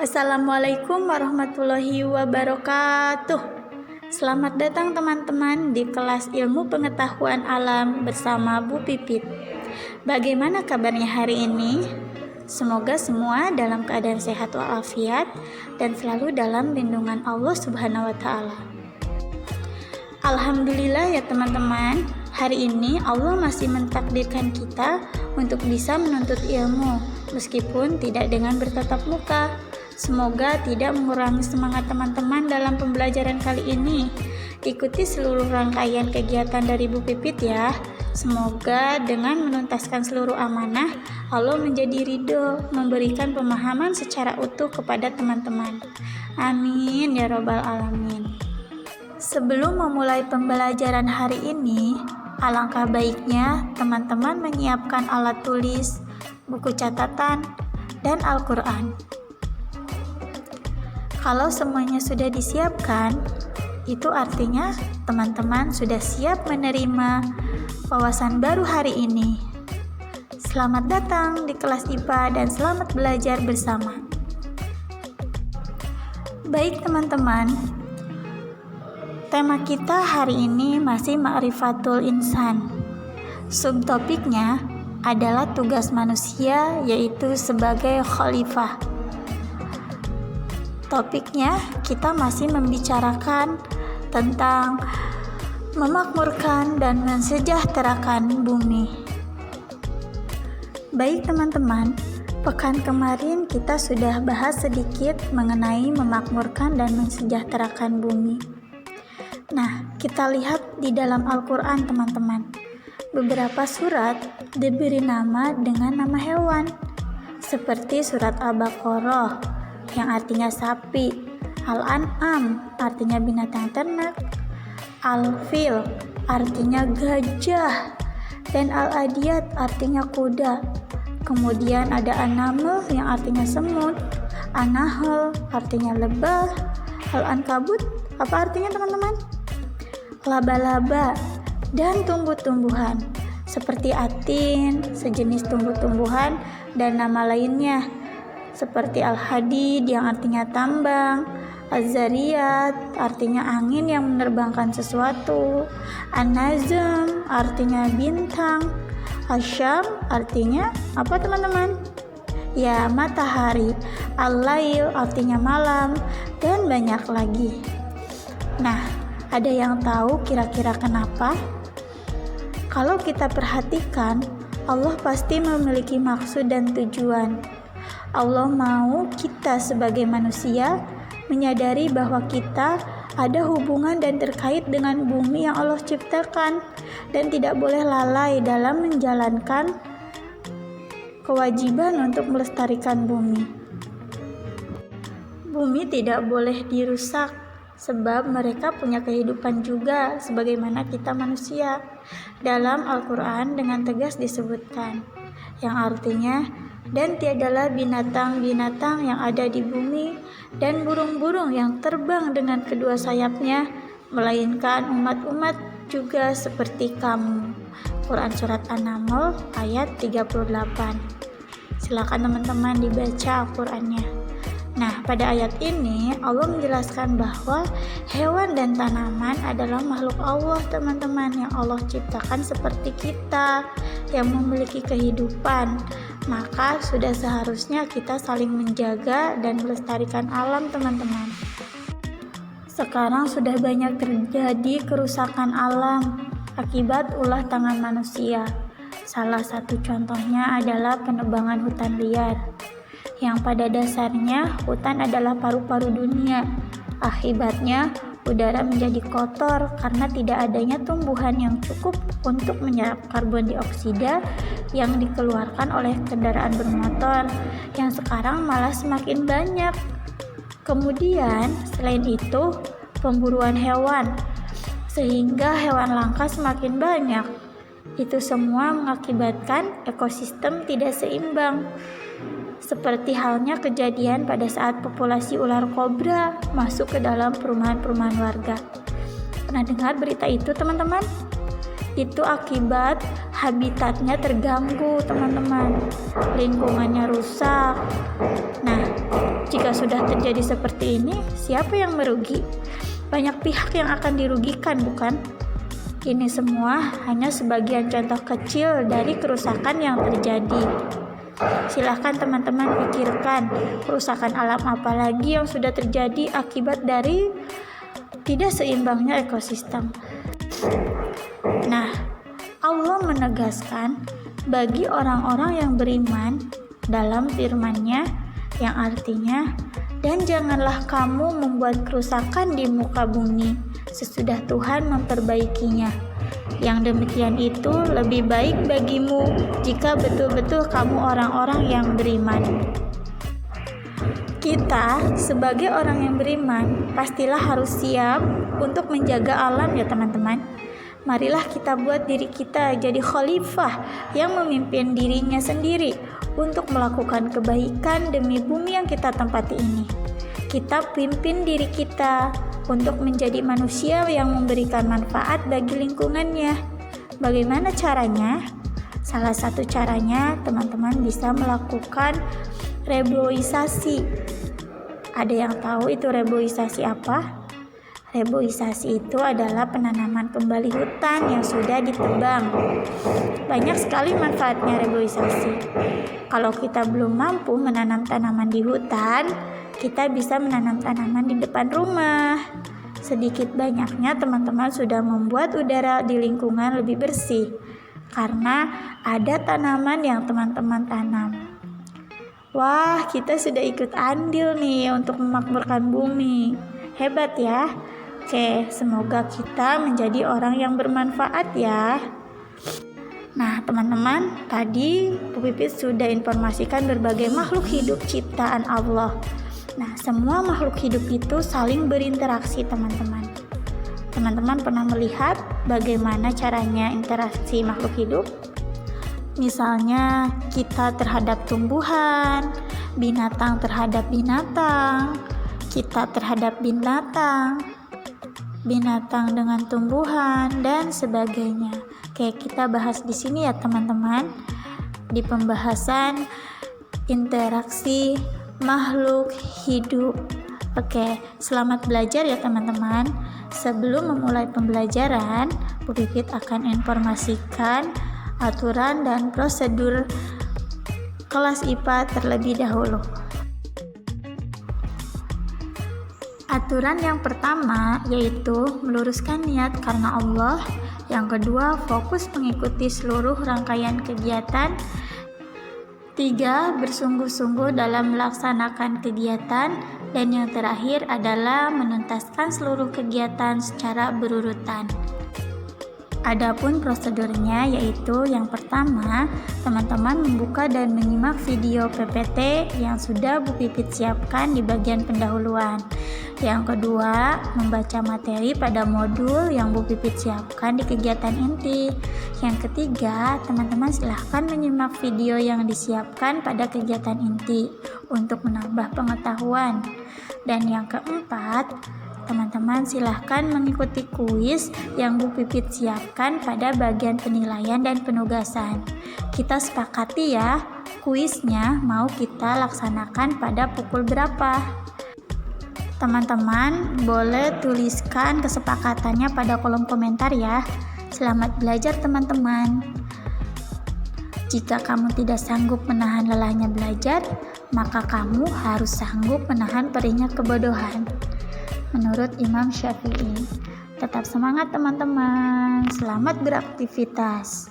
Assalamualaikum warahmatullahi wabarakatuh. Selamat datang teman-teman di kelas ilmu pengetahuan alam bersama Bu Pipit. Bagaimana kabarnya hari ini? Semoga semua dalam keadaan sehat walafiat dan selalu dalam lindungan Allah Subhanahu wa taala. Alhamdulillah ya teman-teman, hari ini Allah masih mentakdirkan kita untuk bisa menuntut ilmu meskipun tidak dengan bertatap muka. Semoga tidak mengurangi semangat teman-teman dalam pembelajaran kali ini. Ikuti seluruh rangkaian kegiatan dari Bu Pipit ya. Semoga dengan menuntaskan seluruh amanah, Allah menjadi ridho, memberikan pemahaman secara utuh kepada teman-teman. Amin ya robbal alamin. Sebelum memulai pembelajaran hari ini, alangkah baiknya teman-teman menyiapkan alat tulis, buku catatan, dan Al-Quran. Kalau semuanya sudah disiapkan, itu artinya teman-teman sudah siap menerima wawasan baru hari ini. Selamat datang di kelas IPA dan selamat belajar bersama. Baik teman-teman, tema kita hari ini masih Ma'rifatul Insan. Subtopiknya adalah tugas manusia, yaitu sebagai khalifah. Topiknya kita masih membicarakan tentang memakmurkan dan mensejahterakan bumi. Baik teman-teman, pekan kemarin kita sudah bahas sedikit mengenai memakmurkan dan mensejahterakan bumi. Nah, kita lihat di dalam Al-Quran teman-teman. Beberapa surat diberi nama dengan nama hewan, seperti surat Al-Baqarah yang artinya sapi, Al-An'am artinya binatang ternak, Al-Fil artinya gajah, dan Al-Adiyat artinya kuda. Kemudian ada An-Naml yang artinya semut, An-Nahl artinya lebah, Al-Ankabut apa artinya teman-teman? Laba-laba, dan tumbuh-tumbuhan seperti atin, sejenis tumbuh-tumbuhan, dan nama lainnya seperti Al-Hadid yang artinya tambang, Az-Zariyat artinya angin yang menerbangkan sesuatu, An-Najm artinya bintang, Asy-Syams artinya apa teman-teman? Ya, matahari, Al-Lail artinya malam, dan banyak lagi. Nah, ada yang tahu kira-kira kenapa? Kalau kita perhatikan, Allah pasti memiliki maksud dan tujuan. Allah mau kita sebagai manusia menyadari bahwa kita ada hubungan dan terkait dengan bumi yang Allah ciptakan, dan tidak boleh lalai dalam menjalankan kewajiban untuk melestarikan bumi. Bumi tidak boleh dirusak, sebab mereka punya kehidupan juga sebagaimana kita manusia. Dalam Al-Quran dengan tegas disebutkan, yang artinya, dan tiadalah binatang-binatang yang ada di bumi dan burung-burung yang terbang dengan kedua sayapnya, melainkan umat-umat juga seperti kamu. Quran Surat An-Naml ayat 38. Silakan teman-teman dibaca Al-Qurannya. Nah, pada ayat ini Allah menjelaskan bahwa hewan dan tanaman adalah makhluk Allah teman-teman, yang Allah ciptakan seperti kita yang memiliki kehidupan. Maka sudah seharusnya kita saling menjaga dan melestarikan alam teman-teman. Sekarang sudah banyak terjadi kerusakan alam akibat ulah tangan manusia. Salah satu contohnya adalah penebangan hutan liar, yang pada dasarnya hutan adalah paru-paru dunia. Akibatnya udara menjadi kotor karena tidak adanya tumbuhan yang cukup untuk menyerap karbon dioksida yang dikeluarkan oleh kendaraan bermotor yang sekarang malah semakin banyak. Kemudian selain itu, pemburuan hewan sehingga hewan langka semakin banyak. Itu semua mengakibatkan ekosistem tidak seimbang. Seperti halnya kejadian pada saat populasi ular kobra masuk ke dalam perumahan-perumahan warga. Pernah dengar berita itu teman-teman? Itu akibat habitatnya terganggu, teman-teman. Lingkungannya rusak. Nah, jika sudah terjadi seperti ini, siapa yang merugi? Banyak pihak yang akan dirugikan, bukan? Ini semua hanya sebagian contoh kecil dari kerusakan yang terjadi. Silahkan teman-teman pikirkan, kerusakan alam apa lagi yang sudah terjadi akibat dari tidak seimbangnya ekosistem. Nah, Allah menegaskan bagi orang-orang yang beriman dalam firman-Nya yang artinya, dan janganlah kamu membuat kerusakan di muka bumi sesudah Tuhan memperbaikinya. Yang demikian itu lebih baik bagimu jika betul-betul kamu orang-orang yang beriman. Kita sebagai orang yang beriman pastilah harus siap untuk menjaga alam ya teman-teman. Marilah kita buat diri kita jadi khalifah yang memimpin dirinya sendiri untuk melakukan kebaikan demi bumi yang kita tempati ini. Kita pimpin diri kita untuk menjadi manusia yang memberikan manfaat bagi lingkungannya. Bagaimana caranya? Salah satu caranya teman-teman bisa melakukan reboisasi. Ada yang tahu itu reboisasi apa? Reboisasi itu adalah penanaman kembali hutan yang sudah ditebang. Banyak sekali manfaatnya reboisasi. Kalau kita belum mampu menanam tanaman di hutan, kita bisa menanam tanaman di depan rumah. Sedikit banyaknya teman-teman sudah membuat udara di lingkungan lebih bersih karena ada tanaman yang teman-teman tanam. Wah, kita sudah ikut andil nih untuk memakmurkan bumi. Hebat ya. Oke, semoga kita menjadi orang yang bermanfaat ya. Nah, teman-teman, tadi Bu Pipit sudah informasikan berbagai makhluk hidup ciptaan Allah. Nah, semua makhluk hidup itu saling berinteraksi, teman-teman. Teman-teman pernah melihat bagaimana caranya interaksi makhluk hidup? Misalnya kita terhadap tumbuhan, binatang terhadap binatang, kita terhadap binatang, binatang dengan tumbuhan, dan sebagainya. Oke, kita bahas di sini ya teman-teman, di pembahasan interaksi makhluk hidup. Oke, selamat belajar ya teman-teman. Sebelum memulai pembelajaran, Bu Pipit akan informasikan aturan dan prosedur kelas IPA terlebih dahulu. Aturan yang pertama yaitu meluruskan niat karena Allah. Yang kedua, fokus mengikuti seluruh rangkaian kegiatan. 3. Bersungguh-sungguh dalam melaksanakan kegiatan. Dan yang terakhir adalah menuntaskan seluruh kegiatan secara berurutan. Adapun prosedurnya yaitu yang pertama, teman-teman membuka dan menyimak video PPT yang sudah Bu Pipit siapkan di bagian pendahuluan. Yang kedua, membaca materi pada modul yang Bu Pipit siapkan di kegiatan inti. Yang ketiga, teman-teman silahkan menyimak video yang disiapkan pada kegiatan inti untuk menambah pengetahuan. Dan yang keempat, teman-teman silahkan mengikuti kuis yang Bu Pipit siapkan pada bagian penilaian dan penugasan. Kita sepakati ya, kuisnya mau kita laksanakan pada pukul berapa. Teman-teman boleh tuliskan kesepakatannya pada kolom komentar ya. Selamat belajar teman-teman. Jika kamu tidak sanggup menahan lelahnya belajar, maka kamu harus sanggup menahan perihnya kebodohan. Menurut Imam Syafi'i. Tetap semangat teman-teman. Selamat beraktivitas.